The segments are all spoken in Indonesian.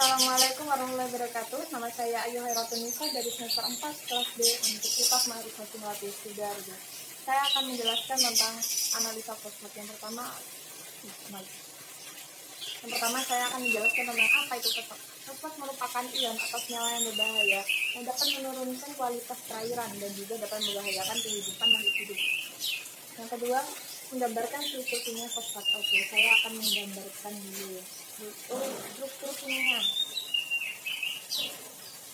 Assalamualaikum warahmatullahi wabarakatuh. Nama saya Ayu Hairatunisa dari semester 4 kelas D untuk Kitab Mahasiswa Simulasi Sidoarjo. Saya akan menjelaskan tentang analisa fosfat. Yang pertama saya akan menjelaskan tentang apa itu fosfat. Fosfat merupakan ion atau senyawa yang berbahaya yang dapat menurunkan kualitas perairan dan juga dapat membahayakan kehidupan makhluk hidup. Yang kedua, menggambarkan strukturnya fosfat. Oke, saya akan menggambarkan dulu struktur kimia.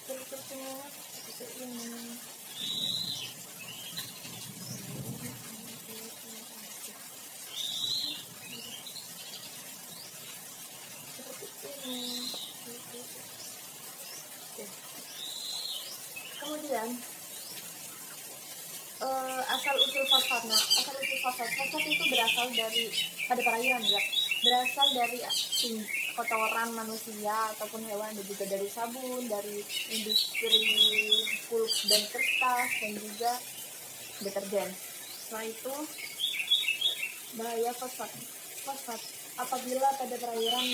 Struktur kimia seperti ini. Kemudian asal usul fosfat. Asal usul fosfat itu berasal dari pada perairan ya. Berasal dari kotoran manusia ataupun hewan, dan juga dari sabun, dari industri pulp dan kertas, dan juga deterjen. Setelah itu, bahaya fosfat. Apabila pada perairan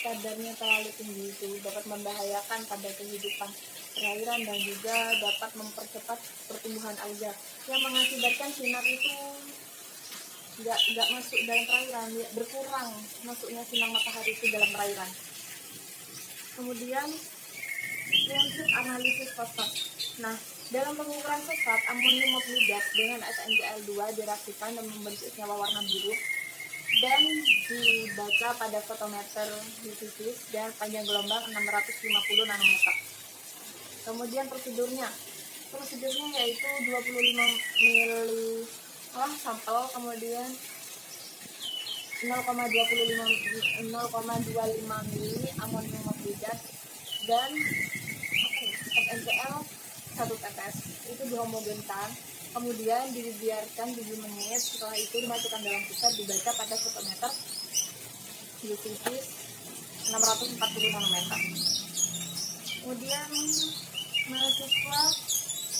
kadarnya terlalu tinggi, itu dapat membahayakan pada kehidupan perairan dan juga dapat mempercepat pertumbuhan alga yang mengakibatkan sinar itu nggak masuk dalam perairan, ya, berkurang masuknya sinar matahari itu dalam perairan. Kemudian prinsip analisis fosfat. Dalam pengukuran fosfat, amonium oksidat dengan SnCl2 direaksikan dan membentuk senyawa warna biru dan dibaca pada fotometer UV dan panjang gelombang 650 nanometer. Kemudian prosedurnya yaitu 25 mili sampel, kemudian 0,25 mili amonium oksidat dan SnCl 1 tetes. Itu dihomogenkan, kemudian dibiarkan 7 menit. Setelah itu dimasukkan dalam pusat, dibaca pada fotometer UV 640 nanometer. Kemudian mahasiswa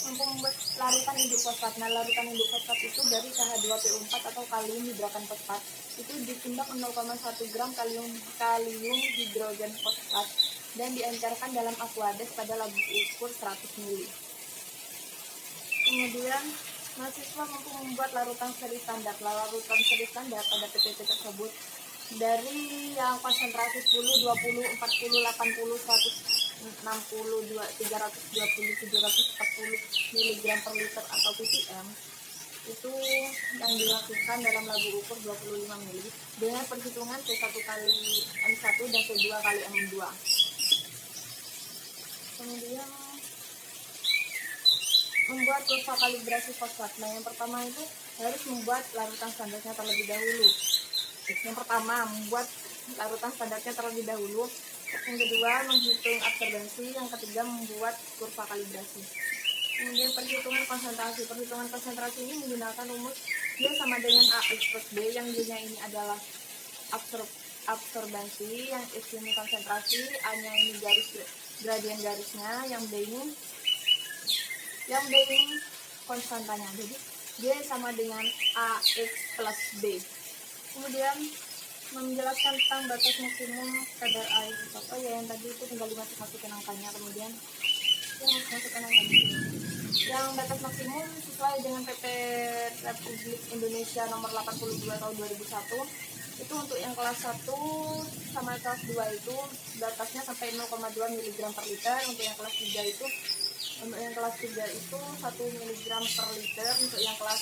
mampu membuat larutan induk fosfat. Larutan induk fosfat itu dari KH2PO4 atau kalium hidrogen fosfat. Itu ditimbang 0,1 gram kalium hidrogen fosfat dan diencerkan dalam aqueous pada labu ukur 100 ml. Kemudian mahasiswa mampu membuat larutan seri standar. Larutan seri standar pada PPT tersebut dari yang konsentrasi 10, 20, 40, 80, 160, 320, 740 mg per liter atau ppm itu yang dilakukan dalam labu ukur 25 ml dengan perhitungan P1 kali M1 dan P2 kali M2. Kemudian membuat kurva kalibrasi fosfat. Yang pertama itu harus membuat larutan standarnya terlebih dahulu. Yang kedua, menghitung absorbensi. Yang ketiga, membuat kurva kalibrasi. Kemudian perhitungan konsentrasi ini menggunakan rumus Y sama dengan AX plus B, yang Y-nya ini adalah absorbensi, yang X ini konsentrasi, A-nya ini gradien garisnya, yang B ini konstantanya. Jadi Y sama dengan AX plus B. Kemudian menjelaskan tentang batas maksimum kadar air yang tadi itu tinggal dimasukin angkanya. Kemudian yang batas maksimum sesuai dengan PP Republik Indonesia nomor 82 tahun 2001 itu untuk yang kelas 1 sama kelas 2 itu batasnya sampai 0,2 mg per liter. Untuk yang kelas 3 itu 1 mg per liter. Untuk yang kelas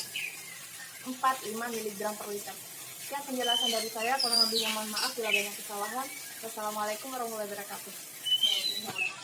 4 5 mg per liter. Sekian penjelasan dari saya, kurang lebihnya mohon maaf bila banyak kesalahan. Wassalamualaikum warahmatullahi wabarakatuh.